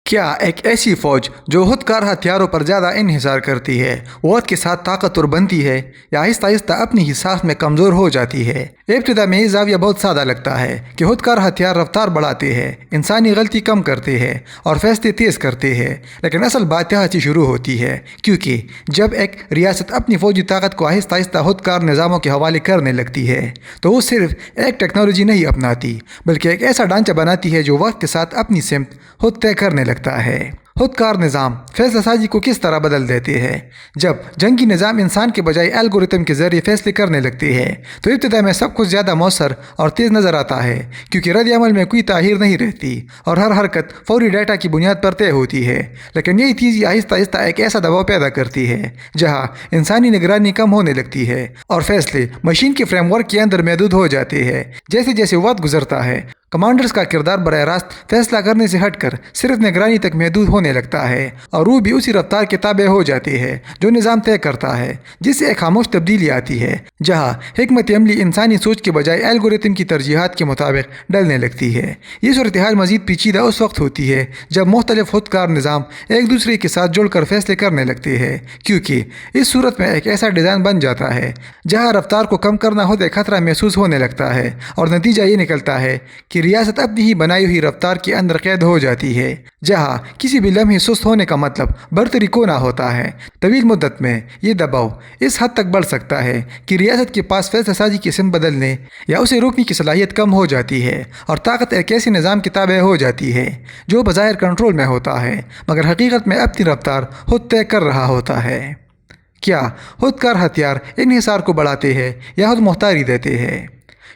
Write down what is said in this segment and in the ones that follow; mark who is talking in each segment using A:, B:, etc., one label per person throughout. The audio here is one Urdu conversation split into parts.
A: کیا ایک ایسی فوج جو خود کار ہتھیاروں پر زیادہ انحصار کرتی ہے وقت کے ساتھ طاقتور بنتی ہے یا آہستہ آہستہ اپنی ہی ساخت میں کمزور ہو جاتی ہے؟ ابتدا میں یہ زاویہ بہت سادہ لگتا ہے کہ خود کار ہتھیار رفتار بڑھاتے ہیں، انسانی غلطی کم کرتے ہیں اور فیصلے تیز کرتے ہیں، لیکن اصل بات یہاں سے شروع ہوتی ہے، کیونکہ جب ایک ریاست اپنی فوجی طاقت کو آہستہ آہستہ خود کار نظاموں کے حوالے کرنے لگتی ہے تو وہ صرف ایک ٹیکنالوجی نہیں اپناتی بلکہ ایک ایسا ڈھانچہ بناتی ہے جو وقت کے ساتھ اپنی سمت خود طے کرنے لگتا ہے۔ خود کار نظام فیصلہ سازی کو کس طرح بدل دیتے ہیں؟ جب جنگی نظام انسان کے بجائے الگورتھم کے ذریعے فیصلے کرنے لگتے ہیں تو ابتدا میں سب کچھ زیادہ مؤثر اور تیز نظر آتا ہے، کیونکہ رد عمل میں کوئی تاخیر نہیں رہتی اور ہر حرکت فوری ڈیٹا کی بنیاد پر طے ہوتی ہے۔ لیکن یہی چیز آہستہ آہستہ ایک ایسا دباؤ پیدا کرتی ہے جہاں انسانی نگرانی کم ہونے لگتی ہے اور فیصلے مشین کے فریم ورک کے اندر محدود ہو جاتے ہیں۔ جیسے جیسے وقت گزرتا ہے، کمانڈرز کا کردار براہ راست فیصلہ کرنے سے ہٹ کر صرف نگرانی تک محدود ہونے لگتا ہے، اور وہ بھی اسی رفتار کے تابع ہو جاتی ہے جو نظام طے کرتا ہے، جس سے ایک خاموش تبدیلی آتی ہے جہاں حکمت عملی انسانی سوچ کے بجائے الگورتھم کی ترجیحات کے مطابق ڈلنے لگتی ہے۔ یہ صورتحال مزید پیچیدہ اس وقت ہوتی ہے جب مختلف خود کار نظام ایک دوسرے کے ساتھ جڑ کر فیصلے کرنے لگتے ہیں، کیونکہ اس صورت میں ایک ایسا ڈیزائن بن جاتا ہے جہاں رفتار کو کم کرنا خود ایک خطرہ محسوس ہونے لگتا ہے، اور نتیجہ یہ نکلتا ہے کہ ریاست اپنی ہی بنائی ہوئی رفتار کے اندر قید ہو جاتی ہے، جہاں کسی بھی لمحے سست ہونے کا مطلب برتری کو نہ ہوتا ہے۔ طویل مدت میں یہ دباؤ اس حد تک بڑھ سکتا ہے کہ ریاست کے پاس فیصلہ سازی کی سمت بدلنے یا اسے روکنے کی صلاحیت کم ہو جاتی ہے، اور طاقت ایک ایسے نظام کے تابع ہو جاتی ہے جو بظاہر کنٹرول میں ہوتا ہے مگر حقیقت میں اپنی رفتار خود طے کر رہا ہوتا ہے۔ کیا خود کار ہتھیار انحصار کو بڑھاتے ہیں یا خود مختاری دیتے ہیں؟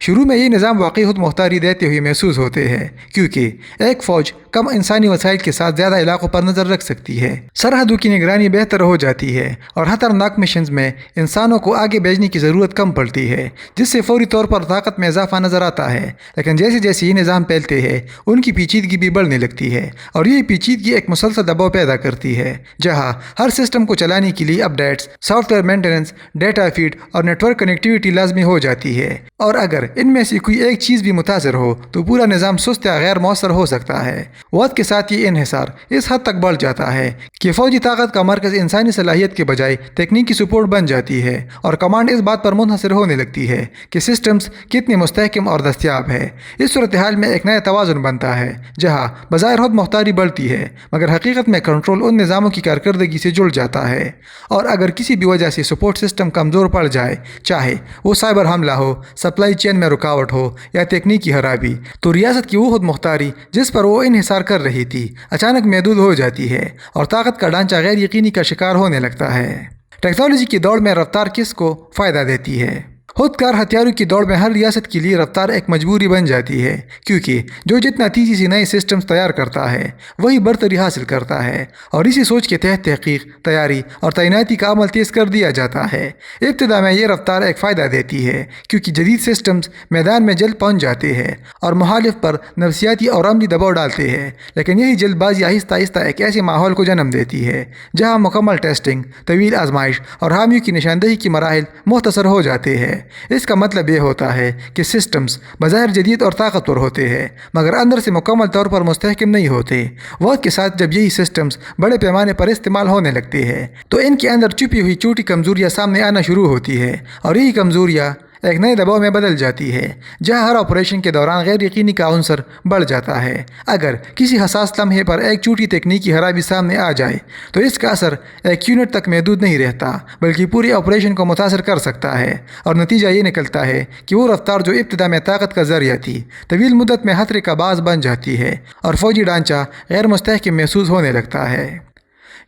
A: شروع میں یہ نظام واقعی خود مختاری دیتے ہوئے محسوس ہوتے ہیں، کیونکہ ایک فوج کم انسانی وسائل کے ساتھ زیادہ علاقوں پر نظر رکھ سکتی ہے، سرحدوں کی نگرانی بہتر ہو جاتی ہے اور خطرناک مشنز میں انسانوں کو آگے بھیجنے کی ضرورت کم پڑتی ہے، جس سے فوری طور پر طاقت میں اضافہ نظر آتا ہے۔ لیکن جیسے جیسے یہ نظام پھیلتے ہیں ان کی پیچیدگی بھی بڑھنے لگتی ہے، اور یہ پیچیدگی ایک مسلسل دباؤ پیدا کرتی ہے جہاں ہر سسٹم کو چلانے کے لیے updates, software maintenance, data feed اور نیٹ ورک کنیکٹیوٹی لازمی ہو جاتی ہے، اور اگر ان میں سے کوئی ایک چیز بھی متاثر ہو تو پورا نظام سست یا غیر مؤثر ہو سکتا ہے۔ وقت کے ساتھ یہ انحصار اس حد تک بڑھ جاتا ہے کہ فوجی طاقت کا مرکز انسانی صلاحیت کے بجائے تکنیکی سپورٹ بن جاتی ہے، اور کمانڈ اس بات پر منحصر ہونے لگتی ہے کہ سسٹمز کتنے مستحکم اور دستیاب ہے۔ اس صورتحال میں ایک نیا توازن بنتا ہے جہاں بظاہر خود مختاری بڑھتی ہے مگر حقیقت میں کنٹرول ان نظاموں کی کارکردگی سے جڑ جاتا ہے، اور اگر کسی بھی وجہ سے سپورٹ سسٹم کمزور پڑ جائے، چاہے وہ سائبر حملہ ہو، سپلائی چین میں رکاوٹ ہو یا تکنیکی خرابی، تو ریاست کی وہ خود مختاری جس پر وہ انحصار کر رہی تھی اچانک محدود ہو جاتی ہے، اور طاقت کا ڈھانچہ غیر یقینی کا شکار ہونے لگتا ہے۔ ٹیکنالوجی کی دوڑ میں رفتار کس کو فائدہ دیتی ہے؟ خود کار ہتھیاروں کی دوڑ میں ہر ریاست کے لیے رفتار ایک مجبوری بن جاتی ہے، کیونکہ جو جتنا تیزی سے نئے سسٹمز تیار کرتا ہے وہی برتری حاصل کرتا ہے، اور اسی سوچ کے تحت تحقیق، تیاری اور تعیناتی کا عمل تیز کر دیا جاتا ہے۔ ابتدا میں یہ رفتار ایک فائدہ دیتی ہے کیونکہ جدید سسٹمز میدان میں جلد پہنچ جاتے ہیں اور مخالف پر نفسیاتی اور عملی دباؤ ڈالتے ہیں، لیکن یہی جلد بازی آہستہ آہستہ ایک ایسے ماحول کو جنم دیتی ہے جہاں مکمل ٹیسٹنگ، طویل آزمائش اور حامیوں کی نشاندہی کے مراحل مختصر ہو جاتے ہیں۔ اس کا مطلب یہ ہوتا ہے کہ سسٹمز بظاہر جدید اور طاقتور ہوتے ہیں مگر اندر سے مکمل طور پر مستحکم نہیں ہوتے۔ وقت کے ساتھ جب یہی سسٹمز بڑے پیمانے پر استعمال ہونے لگتے ہیں تو ان کے اندر چھپی ہوئی چھوٹی کمزوریاں سامنے آنا شروع ہوتی ہے، اور یہی کمزوریاں ایک نئے دباؤ میں بدل جاتی ہے جہاں ہر آپریشن کے دوران غیر یقینی کا عنصر بڑھ جاتا ہے۔ اگر کسی حساس لمحے پر ایک چھوٹی تکنیکی خرابی سامنے آ جائے تو اس کا اثر ایک یونٹ تک محدود نہیں رہتا بلکہ پوری آپریشن کو متاثر کر سکتا ہے، اور نتیجہ یہ نکلتا ہے کہ وہ رفتار جو ابتدا میں طاقت کا ذریعہ تھی طویل مدت میں خطرے کا باعث بن جاتی ہے، اور فوجی ڈھانچہ غیر مستحکم محسوس ہونے لگتا ہے۔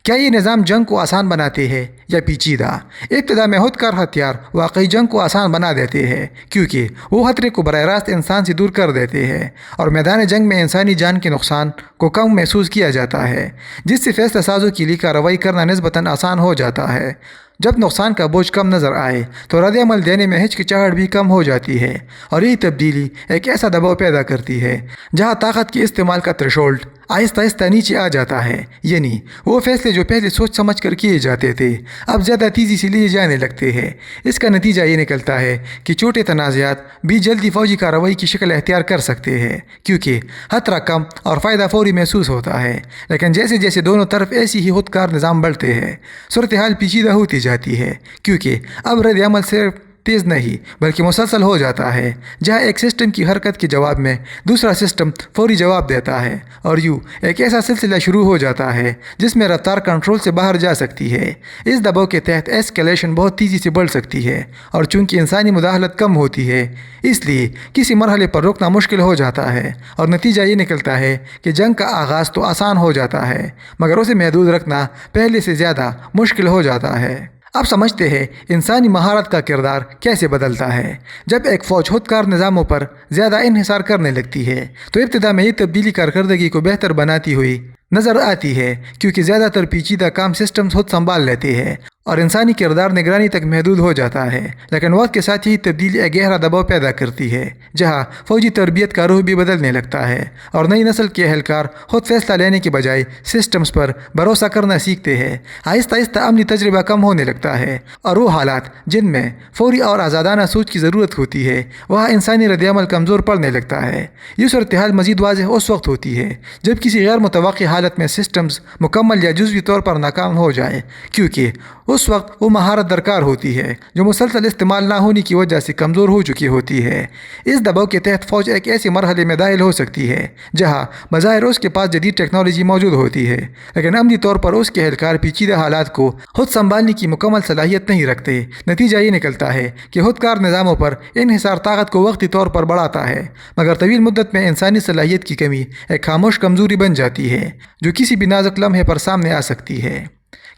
A: کیا یہ نظام جنگ کو آسان بناتے ہیں یا پیچیدہ؟ ابتدا میں خود کار ہتھیار واقعی جنگ کو آسان بنا دیتے ہیں کیونکہ وہ خطرے کو براہ راست انسان سے دور کر دیتے ہیں، اور میدان جنگ میں انسانی جان کے نقصان کو کم محسوس کیا جاتا ہے، جس سے فیصلہ سازوں کے لیے کارروائی کرنا نسبتاً آسان ہو جاتا ہے۔ جب نقصان کا بوجھ کم نظر آئے تو رد عمل دینے میں ہچکچاہٹ بھی کم ہو جاتی ہے، اور یہی تبدیلی ایک ایسا دباؤ پیدا کرتی ہے جہاں طاقت کے استعمال کا تھریشولڈ آہستہ آہستہ نیچے آ جاتا ہے، یعنی وہ فیصلے جو پہلے سوچ سمجھ کر کیے جاتے تھے اب زیادہ تیزی سے لیے جانے لگتے ہیں۔ اس کا نتیجہ یہ نکلتا ہے کہ چھوٹے تنازعات بھی جلدی فوجی کارروائی کی شکل اختیار کر سکتے ہیں، کیونکہ خطرہ کم اور فائدہ فوری محسوس ہوتا ہے۔ لیکن جیسے جیسے دونوں طرف ایسی ہی خودکار نظام بڑھتے ہیں، صورتحال پیچیدہ ہوتی جاتی ہے، کیونکہ اب رد عمل صرف تیز نہیں بلکہ مسلسل ہو جاتا ہے، جہاں ایک سسٹم کی حرکت کے جواب میں دوسرا سسٹم فوری جواب دیتا ہے، اور یوں ایک ایسا سلسلہ شروع ہو جاتا ہے جس میں رفتار کنٹرول سے باہر جا سکتی ہے۔ اس دباؤ کے تحت ایسکیلیشن بہت تیزی سے بڑھ سکتی ہے، اور چونکہ انسانی مداخلت کم ہوتی ہے اس لیے کسی مرحلے پر روکنا مشکل ہو جاتا ہے، اور نتیجہ یہ نکلتا ہے کہ جنگ کا آغاز تو آسان ہو جاتا ہے مگر اسے محدود رکھنا پہلے سے زیادہ مشکل ہو جاتا ہے۔ اب سمجھتے ہیں انسانی مہارت کا کردار کیسے بدلتا ہے۔ جب ایک فوج خودکار نظاموں پر زیادہ انحصار کرنے لگتی ہے تو ابتدا میں یہ تبدیلی کارکردگی کو بہتر بناتی ہوئی نظر آتی ہے، کیونکہ زیادہ تر پیچیدہ کام سسٹم خود سنبھال لیتے ہیں اور انسانی کردار نگرانی تک محدود ہو جاتا ہے۔ لیکن وقت کے ساتھ ہی تبدیلی ایک گہرا دباؤ پیدا کرتی ہے، جہاں فوجی تربیت کا روح بھی بدلنے لگتا ہے اور نئی نسل کے اہلکار خود فیصلہ لینے کے بجائے سسٹمز پر بھروسہ کرنا سیکھتے ہیں۔ آہستہ آہستہ عملی تجربہ کم ہونے لگتا ہے، اور وہ حالات جن میں فوری اور آزادانہ سوچ کی ضرورت ہوتی ہے وہاں انسانی رد عمل کمزور پڑنے لگتا ہے۔ یہ صورتحال مزید واضح اس وقت ہوتی ہے جب کسی غیر متوقع حالت میں سسٹمز مکمل یا جزوی طور پر ناکام ہو جائے، کیونکہ اس وقت وہ مہارت درکار ہوتی ہے جو مسلسل استعمال نہ ہونے کی وجہ سے کمزور ہو چکی ہوتی ہے۔ اس دباؤ کے تحت فوج ایک ایسے مرحلے میں داخل ہو سکتی ہے جہاں بظاہر اس کے پاس جدید ٹیکنالوجی موجود ہوتی ہے، لیکن عملی طور پر اس کے اہلکار پیچیدہ حالات کو خود سنبھالنے کی مکمل صلاحیت نہیں رکھتے۔ نتیجہ یہ نکلتا ہے کہ خودکار نظاموں پر انحصار طاقت کو وقتی طور پر بڑھاتا ہے مگر طویل مدت میں انسانی صلاحیت کی کمی ایک خاموش کمزوری بن جاتی ہے جو کسی بھی نازک لمحے پر سامنے آ سکتی ہے۔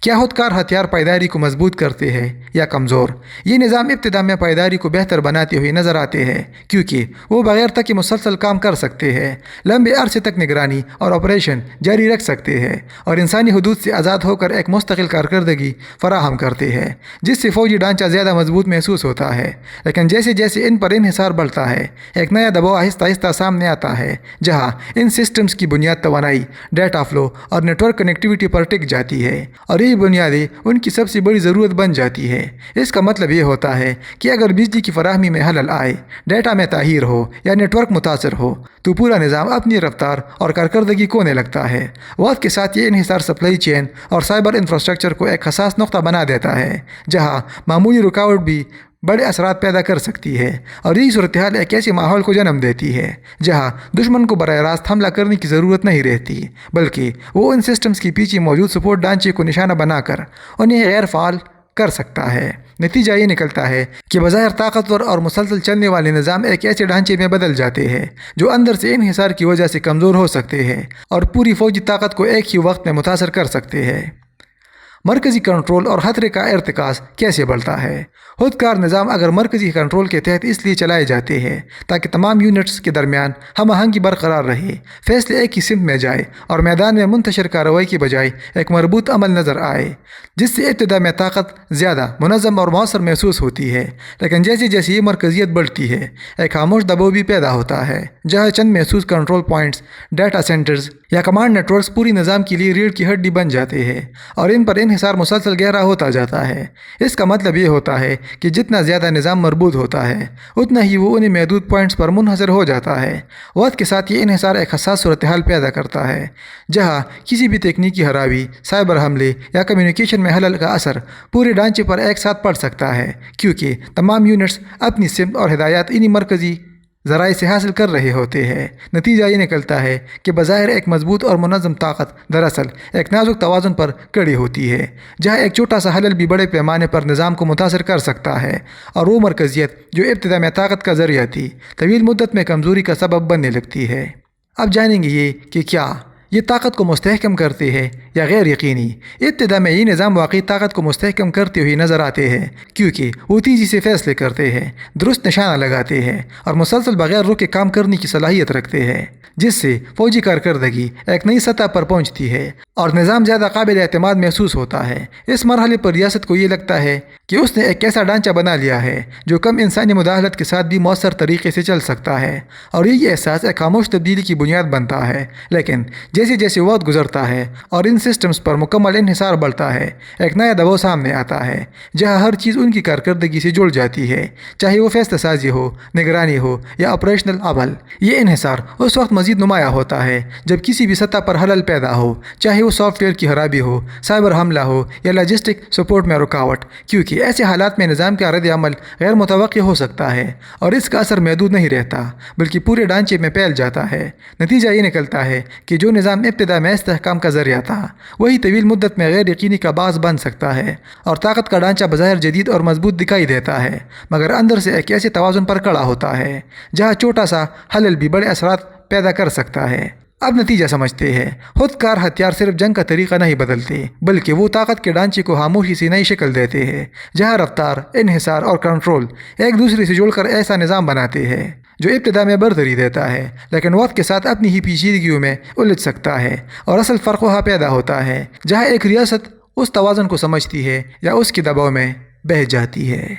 A: کیا خودکار ہتھیار پائیداری کو مضبوط کرتے ہیں یا کمزور؟ یہ نظام ابتدا میں پائیداری کو بہتر بناتے ہوئے نظر آتے ہیں، کیونکہ وہ بغیر تک مسلسل کام کر سکتے ہیں، لمبے عرصے تک نگرانی اور آپریشن جاری رکھ سکتے ہیں اور انسانی حدود سے آزاد ہو کر ایک مستقل کارکردگی فراہم کرتے ہیں، جس سے فوجی ڈھانچہ زیادہ مضبوط محسوس ہوتا ہے۔ لیکن جیسے جیسے ان پر انحصار بڑھتا ہے ایک نیا دباؤ آہستہ آہستہ سامنے آتا ہے، جہاں ان سسٹمز کی بنیاد توانائی، ڈیٹا فلو اور نیٹ ورک کنیکٹیوٹی پر ٹک جاتی ہے، اور یہ بنیادیں ان کی سب سے بڑی ضرورت بن جاتی ہے۔ اس کا مطلب یہ ہوتا ہے کہ اگر بجلی کی فراہمی میں خلل آئے، ڈیٹا میں تاخیر ہو یا نیٹ ورک متاثر ہو تو پورا نظام اپنی رفتار اور کارکردگی کھونے لگتا ہے۔ وقت کے ساتھ یہ انحصار سپلائی چین اور سائبر انفراسٹرکچر کو ایک حساس نقطہ بنا دیتا ہے، جہاں معمولی رکاوٹ بھی بڑے اثرات پیدا کر سکتی ہے، اور یہی صورتحال ایک ایسے ماحول کو جنم دیتی ہے جہاں دشمن کو براہ راست حملہ کرنے کی ضرورت نہیں رہتی، بلکہ وہ ان سسٹمز کے پیچھے موجود سپورٹ ڈھانچے کو نشانہ بنا کر انہیں غیر فعال کر سکتا ہے۔ نتیجہ یہ نکلتا ہے کہ بظاہر طاقتور اور مسلسل چلنے والے نظام ایک ایسے ڈھانچے میں بدل جاتے ہیں جو اندر سے انحصار کی وجہ سے کمزور ہو سکتے ہیں اور پوری فوجی طاقت کو ایک ہی وقت میں متاثر کر سکتے ہیں۔ مرکزی کنٹرول اور خطرے کا ارتکاز کیسے بڑھتا ہے؟ خودکار نظام اگر مرکزی کنٹرول کے تحت اس لیے چلائے جاتے ہیں تاکہ تمام یونٹس کے درمیان ہم آہنگی برقرار رہے، فیصلے ایک ہی سمت میں جائے اور میدان میں منتشر کارروائی کی بجائے ایک مربوط عمل نظر آئے، جس سے ابتدا میں طاقت زیادہ منظم اور مؤثر محسوس ہوتی ہے، لیکن جیسے جیسے یہ مرکزیت بڑھتی ہے ایک خاموش دباؤ بھی پیدا ہوتا ہے، جہاں چند محسوس کنٹرول پوائنٹس، ڈیٹا سینٹرز یا کمانڈ نیٹ ورکس پوری نظام کے لیے ریڑھ کی ہڈی بن جاتے ہیں اور ان پر انحصار مسلسل گہرا ہوتا جاتا ہے۔ اس کا مطلب یہ ہوتا ہے کہ جتنا زیادہ نظام مربوط ہوتا ہے اتنا ہی وہ انہیں محدود پوائنٹس پر منحصر ہو جاتا ہے۔ وقت کے ساتھ یہ انحصار ایک حساس صورتحال پیدا کرتا ہے جہاں کسی بھی تکنیکی خرابی، سائبر حملے یا کمیونیکیشن میں خلل کا اثر پورے ڈھانچے پر ایک ساتھ پڑ سکتا ہے، کیونکہ تمام یونٹس اپنی سمت اور ہدایات انہی مرکزی ذرائع سے حاصل کر رہے ہوتے ہیں۔ نتیجہ یہ نکلتا ہے کہ بظاہر ایک مضبوط اور منظم طاقت دراصل ایک نازک توازن پر کھڑی ہوتی ہے، جہاں ایک چھوٹا سا خلل بھی بڑے پیمانے پر نظام کو متاثر کر سکتا ہے، اور وہ مرکزیت جو ابتدا میں طاقت کا ذریعہ تھی طویل مدت میں کمزوری کا سبب بننے لگتی ہے۔ اب جانیں گے یہ کہ کیا یہ طاقت کو مستحکم کرتے ہیں یا غیر یقینی۔ ابتدا میں یہ نظام واقعی طاقت کو مستحکم کرتے ہوئے نظر آتے ہیں، کیونکہ وہ تیزی سے فیصلے کرتے ہیں، درست نشانہ لگاتے ہیں اور مسلسل بغیر رکے کام کرنے کی صلاحیت رکھتے ہیں، جس سے فوجی کارکردگی ایک نئی سطح پر پہنچتی ہے اور نظام زیادہ قابل اعتماد محسوس ہوتا ہے۔ اس مرحلے پر ریاست کو یہ لگتا ہے کہ اس نے ایک ایسا ڈھانچہ بنا لیا ہے جو کم انسانی مداخلت کے ساتھ بھی مؤثر طریقے سے چل سکتا ہے، اور یہ احساس ایک خاموش تبدیلی کی بنیاد بنتا ہے۔ لیکن جیسے جیسے وقت گزرتا ہے اور ان سسٹمز پر مکمل انحصار بڑھتا ہے، ایک نیا دباؤ سامنے آتا ہے جہاں ہر چیز ان کی کارکردگی سے جڑ جاتی ہے، چاہے وہ فیصلہ سازی ہو، نگرانی ہو یا آپریشنل عمل۔ یہ انحصار اس وقت مزید نمایاں ہوتا ہے جب کسی بھی سطح پر خلل پیدا ہو، چاہے وہ سافٹ ویئر کی خرابی ہو، سائبر حملہ ہو یا لاجسٹک سپورٹ میں رکاوٹ، کیونکہ ایسے حالات میں نظام کا رد عمل غیر متوقع ہو سکتا ہے اور اس کا اثر محدود نہیں رہتا بلکہ پورے ڈھانچے میں پھیل جاتا ہے۔ نتیجہ یہ نکلتا ہے کہ جو نظام ابتدا میں استحکام کا ذریعہ تھا، وہی طویل مدت میں غیر یقینی کا باعث بن سکتا ہے، اور طاقت کا ڈھانچہ بظاہر جدید اور مضبوط دکھائی دیتا ہے، مگر اندر سے ایک ایسے توازن پر کھڑا ہوتا ہے جہاں چھوٹا سا خلل بھی بڑے اثرات پیدا کر سکتا ہے۔ اب نتیجہ سمجھتے ہیں، خود کار ہتھیار صرف جنگ کا طریقہ نہیں بدلتے، بلکہ وہ طاقت کے ڈھانچے کو خاموشی سے نئی شکل دیتے ہیں، جہاں رفتار، انحصار اور کنٹرول ایک دوسرے سے جڑ کر ایسا نظام بناتے ہیں جو ابتدا میں برتری دیتا ہے لیکن وقت کے ساتھ اپنی ہی پیچیدگیوں میں الجھ سکتا ہے۔ اور اصل فرق وہاں پیدا ہوتا ہے جہاں ایک ریاست اس توازن کو سمجھتی ہے یا اس کے دباؤ میں بہہ جاتی ہے۔